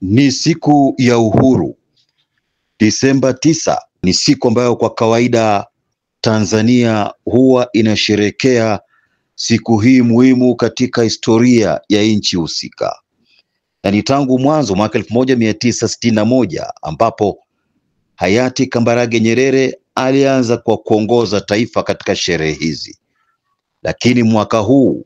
Ni siku ya uhuru. Disemba 9 ni siku ambayo kwa kawaida Tanzania huwa inasherekea siku hii muhimu katika historia ya nchi husika. Na ni tangu mwanzo mwaka 1961 ambapo hayati Kambarage Nyerere alianza kwa kuongoza taifa katika sherehe hizi. Lakini mwaka huu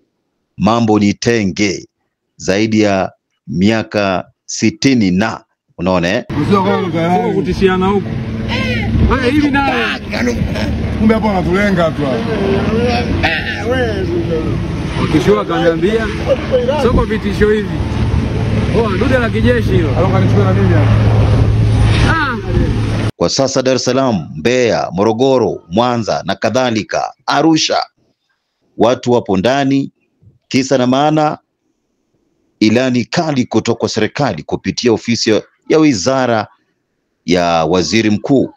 mambo ni tenge, zaidi ya miaka 60 na unaona kutishiana huko. Wewe hivi naye. Kumbe hapo anatulenga tu. Ukishua kaniambia soko vitisho hivi. Dude la kijeshi hilo. Alokanichukua na mimi hapa. Kwa sasa Dar es Salaam, Mbeya, Morogoro, Mwanza na kadhalika, Arusha, watu wapo ndani. Kisa na maana, ilani kali kutoka kwa serikali kupitia ofisi ya wizara ya waziri mkuu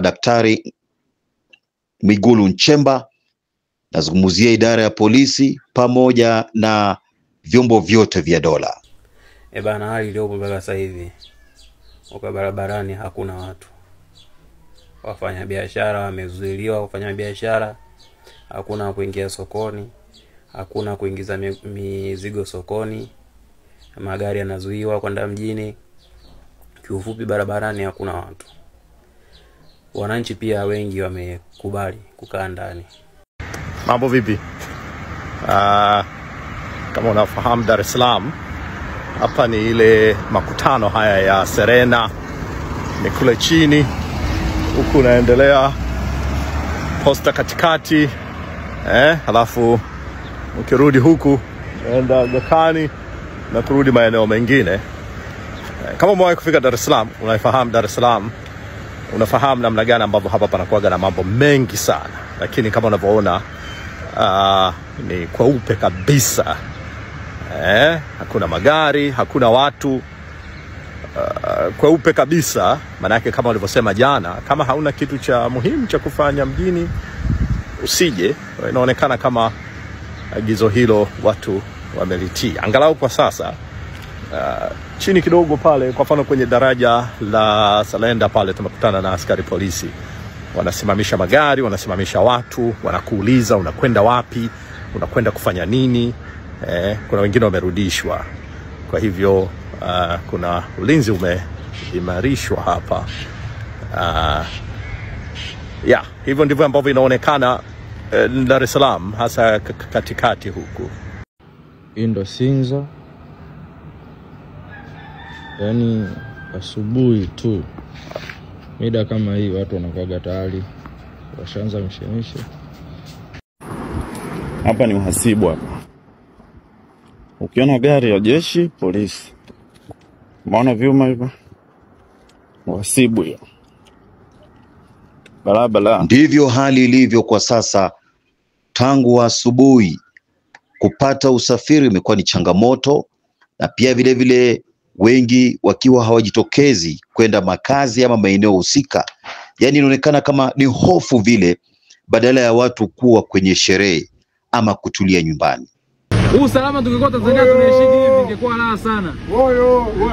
Daktari Mwigulu Nchemba. Nazungumzia idara ya polisi pamoja na vyombo vyote vya dola. Bana, hali iliyopo sasa hivi uko barabarani hakuna watu. Wafanya biashara wamezuiliwa kufanya biashara, hakuna kuingia sokoni, hakuna kuingiza mizigo sokoni, magari yanazuiwa kwenda mjini. Kiufupi barabarani hakuna watu. Wananchi pia wengi wamekubali kukaa ndani. Mambo vipi? Kama unafahamu Dar es Salaam, hapa ni ile makutano haya ya Serena, ni kule chini, huku unaendelea Posta katikati, halafu ukirudi huku unaenda Gakani na kurudi maeneo mengine. Kama umewahi kufika Dar es Salaam, unaifahamu Dar es Salaam, unafahamu namna gani ambavyo hapa panakuwa na mambo mengi sana. Lakini kama unavyoona ni kweupe kabisa. Hakuna magari, hakuna watu, kweupe kabisa. Maana yake kama walivyosema jana, kama hauna kitu cha muhimu cha kufanya mjini usije. Inaonekana kama agizo hilo watu wamelitii, angalau kwa sasa. Chini kidogo pale, kwa mfano kwenye daraja la Salenda pale, tumekutana na askari polisi. Wanasimamisha magari, wanasimamisha watu, wanakuuliza unakwenda wapi, unakwenda kufanya nini. Kuna wengine wamerudishwa. Kwa hivyo kuna ulinzi umeimarishwa hapa. Hivyo ndivyo ambavyo inaonekana Dar es Salaam, hasa katikati huku. Indo Sinza, yani asubuhi tu mida kama hii watu wanakuwa tayari washaanza mishemishe. Hapa ni uhasibu hapa. Ukiona gari ya jeshi, polisi, umeona vyuma hivyo, uhasibu hiyo. Barabara. Ndivyo hali ilivyo kwa sasa. Tangu asubuhi kupata usafiri imekuwa ni changamoto, na pia vile vile wengi wakiwa hawajitokezi kwenda makazi ama maeneo husika. Yani inaonekana kama ni hofu vile, badala ya watu kuwa kwenye sherehe ama kutulia nyumbani. Usalama tungekuwa Tanzania tunaishi hivi ingekuwa raha sana.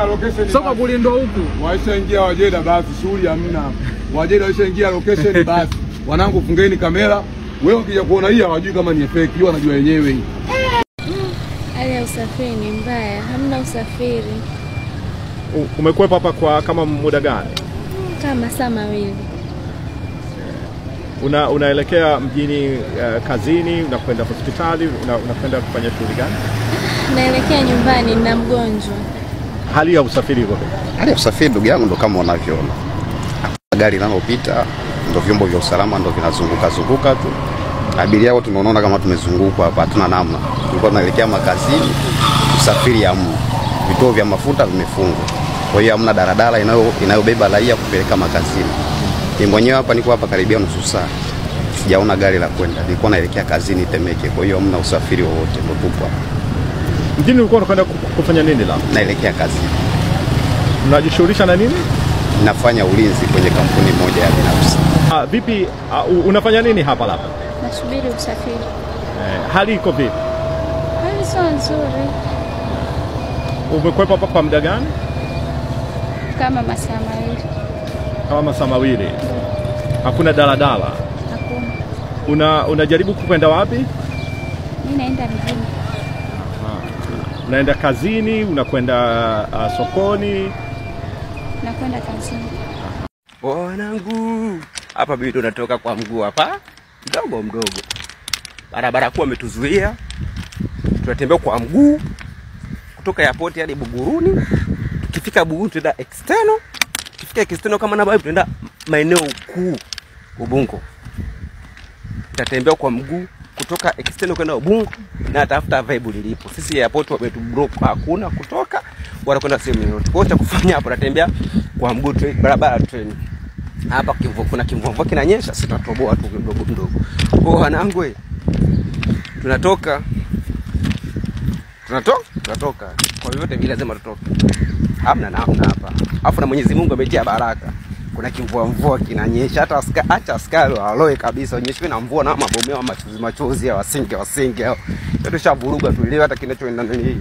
Location. Soko kulindwa huku. Waishaingia Wajeda basi, shughuli hamna. Wajeda waishaingia location basi. Wanangu fungeni kamera. Wewe ukija kuona hii hawajui kama ni fake, hiyo wanajua wenyewe hii. Hali ya usafiri ni mbaya, hamna usafiri. Umekwepa hapa kwa kama muda gani? Kama saa mawili. Unaelekea mjini kazini, unakwenda hospitali, unakwenda kufanya shughuli gani? Naelekea nyumbani na mgonjwa. Hali ya usafiri iko vipi? Hali ya usafiri ndugu yangu ndo kama unavyoona. Gari linalopita ndo vyombo vya usalama ndo vinazunguka tu. Abiria wote tunaona kama tumezungukwa hapa, hatuna namna. Tulikuwa tunaelekea makazini, usafiri hamna. Vituo vya mafuta vimefungwa. Kwa hiyo hamna daladala inayobeba raia kupeleka makazini. Mimi mwenyewe hapa niko hapa karibia nusu saa. Sijaona gari la kwenda. Nilikuwa naelekea kazini Temeke. Kwa hiyo hamna usafiri wowote, ndo tupo hapa. Mjini ulikuwa unakwenda kufanya nini la? Naelekea kazini. Unajishughulisha na nini? Nafanya ulinzi kwenye kampuni moja ya binafsi. Vipi unafanya nini hapa labda? Nasubiri usafiri. Hali iko vipi? Hali sio nzuri. Umekwepa hapa kwa muda gani? kama masaa mawili. Kama masaa mawili. Hakuna daladala? Hakuna. Unajaribu kwenda wapi? Mimi naenda mjini. Unaenda kazini, unakwenda sokoni? Nakwenda kazini. Wanangu, hapa bibi tunatoka kwa mguu hapa. Mdogo. Barabara kuu ametuzuia. Tunatembea kwa mguu kutoka airport hadi Buguruni. Tukifika Buguruni tunaenda external. Tukifika external kama na babu tunaenda maeneo kuu Ubungo. Tutatembea kwa mguu kutoka external kwenda Ubungo na tafuta vibe lilipo. Sisi airport wametublock, hakuna kutoka wala kwenda sehemu yoyote. Kwa hiyo cha kufanya hapo natembea kwa mguu barabara treni. Hapa kuna kimvua kinanyesha, sitatoboa tu mdogo. Kwa wanangu tunatoka. Kwa hivyo vile lazima tutoke. Hamna hapa. Alafu na Mwenyezi Mungu ametia baraka. Kuna kimvua kinanyesha, hata askari waloe kabisa, onyeshwe na mvua na mabomeo machozi ya wasinge hao. Yote shavuruga tuelewe hata kinachoenda nini hii.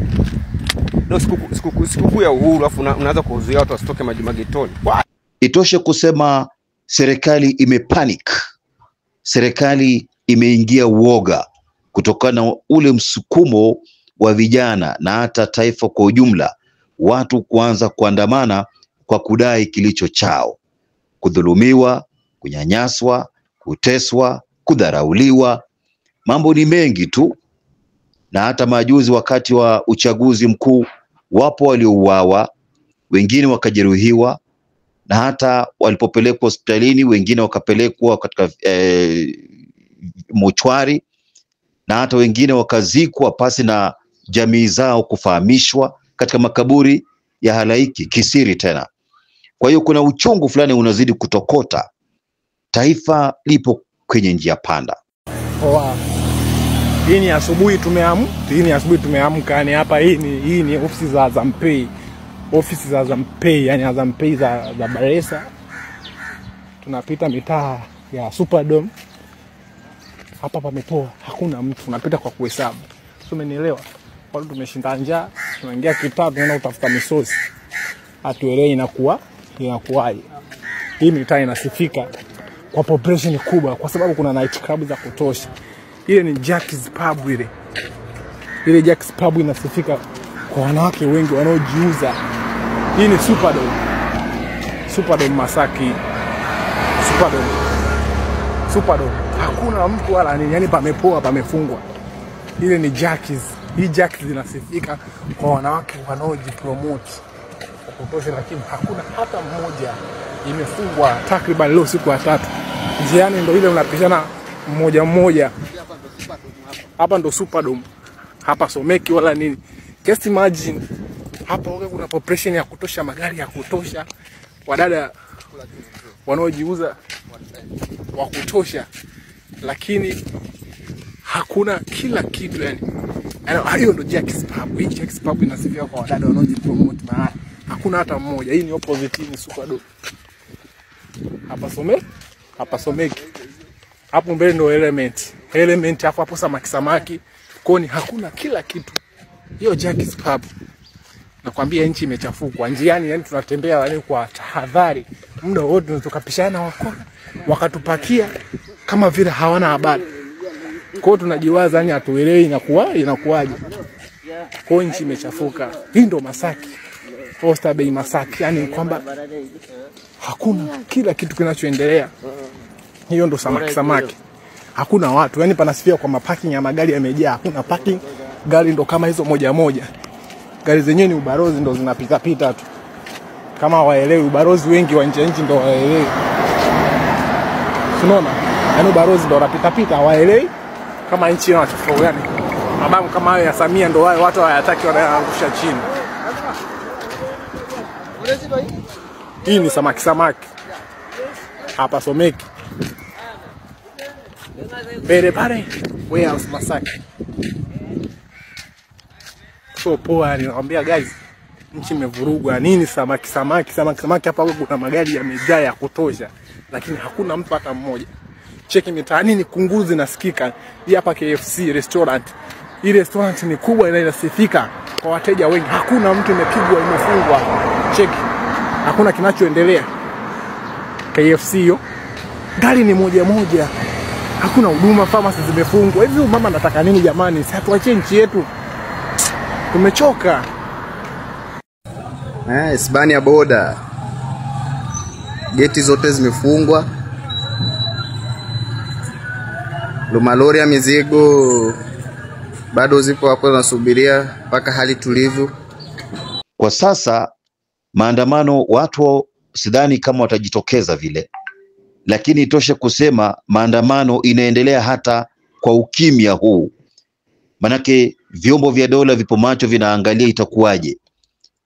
Ndio siku ya uhuru, alafu unaanza kuzuia watu wasitoke magetoni. Itoshe kusema serikali imepanic. Serikali imeingia uoga kutokana na ule msukumo wa vijana na hata taifa kwa ujumla, watu kuanza kuandamana kwa kudai kilicho chao. Kudhulumiwa, kunyanyaswa, kuteswa, kudharauliwa. Mambo ni mengi tu. Na hata majuzi wakati wa uchaguzi mkuu wapo waliouawa, wengine wakajeruhiwa, na hata walipopelekwa hospitalini wengine wakapelekwa katika mochwari, na hata wengine wakazikwa pasi na jamii zao kufahamishwa katika makaburi ya halaiki kisiri tena. Kwa hiyo kuna uchungu fulani unazidi kutokota. Taifa lipo kwenye njia panda. Hii ni asubuhi tumeamka, yani hapa hii ni ofisi za Azam Pay. Ofisi za Azam Pay, yani Azam Pay za Baresa. Tunapita mitaa ya Superdome. Hapa pamepoa, hakuna mtu, unapita kwa kuhesabu. Umenielewa? Watu tumeshinda njaa, tunaingia kitaa tunaenda kutafuta misosi. Hatuelewi inakuwaje. Hii mitaa inasifika kwa population kubwa kwa sababu kuna night club za kutosha. Ile ni Jack's Pub ile. Ile Jack's Pub inasifika kwa wanawake wengi wanaojiuza. Hii ni Superdome Masaki. Superdome. Hakuna mtu wala nini, yani pamepoa, pamefungwa. Ile ni Jack's. Hii Jack's inasifika kwa wanawake wanaojipromote kwa kutosha, lakini hakuna hata mmoja. Imefungwa takriban leo siku ya 3. Njiani ndio ile unapishana mmoja. Hapa ndo Superdome. Hapa someki wala nini. Just imagine hapa kuna population ya kutosha, magari ya kutosha, wadada wanaojiuza wa kutosha, lakini hakuna kila kitu yani. Hiyo ndo Jack's Pub. Hii Jack's Pub inasifia kwa wadada wanaojipromote na hakuna hata mmoja. Hii ni opposite, ni Superdome. Hapa someki. Hapo mbele ndo Element hapo samaki. Koni hakuna kila kitu. Hiyo Jack's Pub. Nakwambia nchi imechafuka. Njiani yani tunatembea wale kwa tahadhari. Muda wote tunatokapishana wakona. Wakatupakia kama vile hawana habari. Kwa hiyo tunajiwaza yani hatuelewi inakuwaje. Kwa nchi imechafuka. Hii ndo Masaki. Oyster Bay Masaki, yani kwamba hakuna kila kitu kinachoendelea. Hiyo ndo samaki. Hakuna watu, yani panasifia kwa maparking ya magari yamejaa. Hakuna parking, gari ndo kama hizo moja. Gari zenyewe ni ubarozi ndo zinapita tu. Kama waelewi, ubarozi wengi wa nchi ndo waelewi. Unaona? Yani ubarozi ndo wanapita waelewi kama nchi inachafuka yani. Mabamu kama hayo ya Samia ndo wao watu hawayataki, wanaangusha chini. Hii ni samaki. Hapa someki. Pare warehouse Masaki. So poa, ninakwambia guys, nchi imevurugwa. Nini samaki hapa kuna magari yamejaa ya kutosha, lakini hakuna mtu hata mmoja. Cheki mitaani ni kunguzi nasikika. Hii hapa KFC restaurant. Hii restaurant ni kubwa na inasifika kwa wateja wengi. Hakuna mtu, imepigwa, imefungwa. Cheki. hakuna kinachoendelea. KFC hiyo gari ni moja moja, hakuna huduma, pharmacy zimefungwa. Hivi mama anataka nini jamani? Sasa tuachie nchi yetu, tumechoka. Hispania boda, geti zote zimefungwa, malori ya mizigo bado zipo hapo nasubiria mpaka hali tulivu. Kwa sasa maandamano, watu sidhani kama watajitokeza vile, lakini itoshe kusema maandamano inaendelea hata kwa ukimya huu. Manake vyombo vya dola vipo macho, vinaangalia itakuwaje.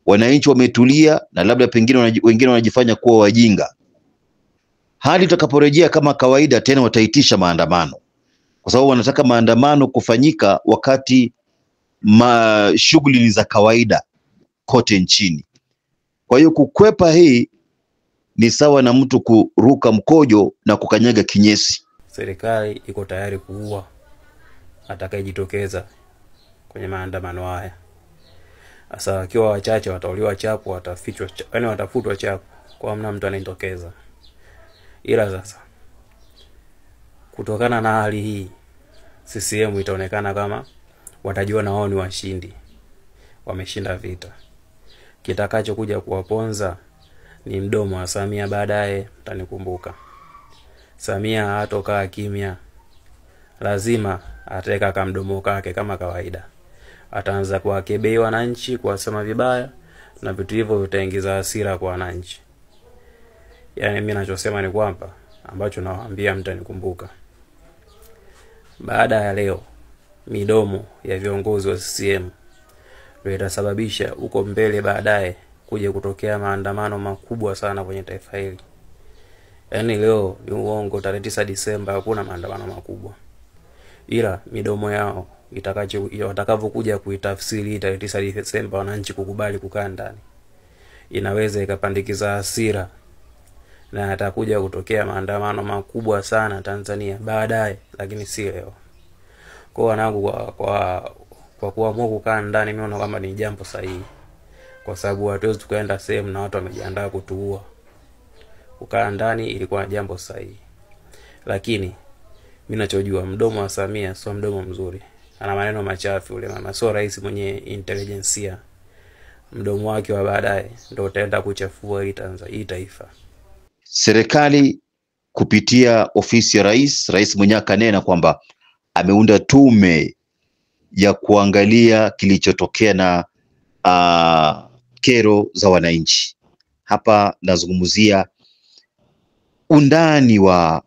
Wananchi wametulia na labda pengine wengine wanajifanya kuwa wajinga. Hali itakaporejea kama kawaida tena wataitisha maandamano, kwa sababu wanataka maandamano kufanyika wakati shughuli ni za kawaida kote nchini. Kwa hiyo kukwepa hii ni sawa na mtu kuruka mkojo na kukanyaga kinyesi. Serikali iko tayari kuua atakayejitokeza kwenye maandamano haya. Sasa wakiwa wachache watauliwa chapu, watafichwa, yaani watafutwa chapu kwa hamna mtu anayetokeza. Ila sasa kutokana na hali hii, CCM itaonekana kama watajua na wao ni washindi, wameshinda vita. Kitakacho kuja kuwaponza ni mdomo wa Samia. Baadaye mtanikumbuka. Samia hatokaa kimya, lazima ataweka kamdomo kake kama kawaida. Ataanza kuwakebei wananchi, kuwasema vibaya, na vitu hivyo vitaingiza hasira kwa wananchi. Yaani mimi ninachosema ni kwamba, ambacho nawaambia mtanikumbuka, baada ya leo midomo ya viongozi wa CCM ndio itasababisha huko mbele baadaye kuja kutokea maandamano makubwa sana kwenye taifa hili. Yaani leo ni uongo, tarehe 9 Disemba hakuna maandamano makubwa. Ila midomo yao watakavyokuja kuitafsiri tarehe 9 Disemba wananchi kukubali kukaa ndani, inaweza ikapandikiza hasira na atakuja kutokea maandamano makubwa sana Tanzania baadaye, lakini si leo. Kwa wanangu, kwa kuamua kukaa ndani, mimi naona kama ni jambo sahihi, kwa sababu hatuwezi tukaenda sehemu na watu wamejiandaa kutuua. Kukaa ndani ilikuwa jambo sahihi. Lakini mimi ninachojua, mdomo wa Samia sio mdomo mzuri, ana maneno machafu yule mama, sio rais mwenye intelligence. Mdomo wake wa baadaye ndio utaenda kuchafua hii taifa. Serikali kupitia ofisi ya rais mwenyewe kanena kwamba ameunda tume ya kuangalia kilichotokea na kero za wananchi. Hapa nazungumzia undani wa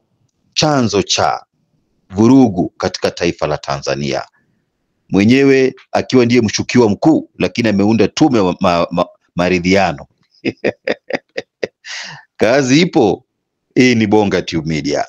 chanzo cha vurugu katika taifa la Tanzania, mwenyewe akiwa ndiye mshukiwa mkuu, lakini ameunda tume maridhiano. Kazi ipo. Hii ni Bonga Tube Media.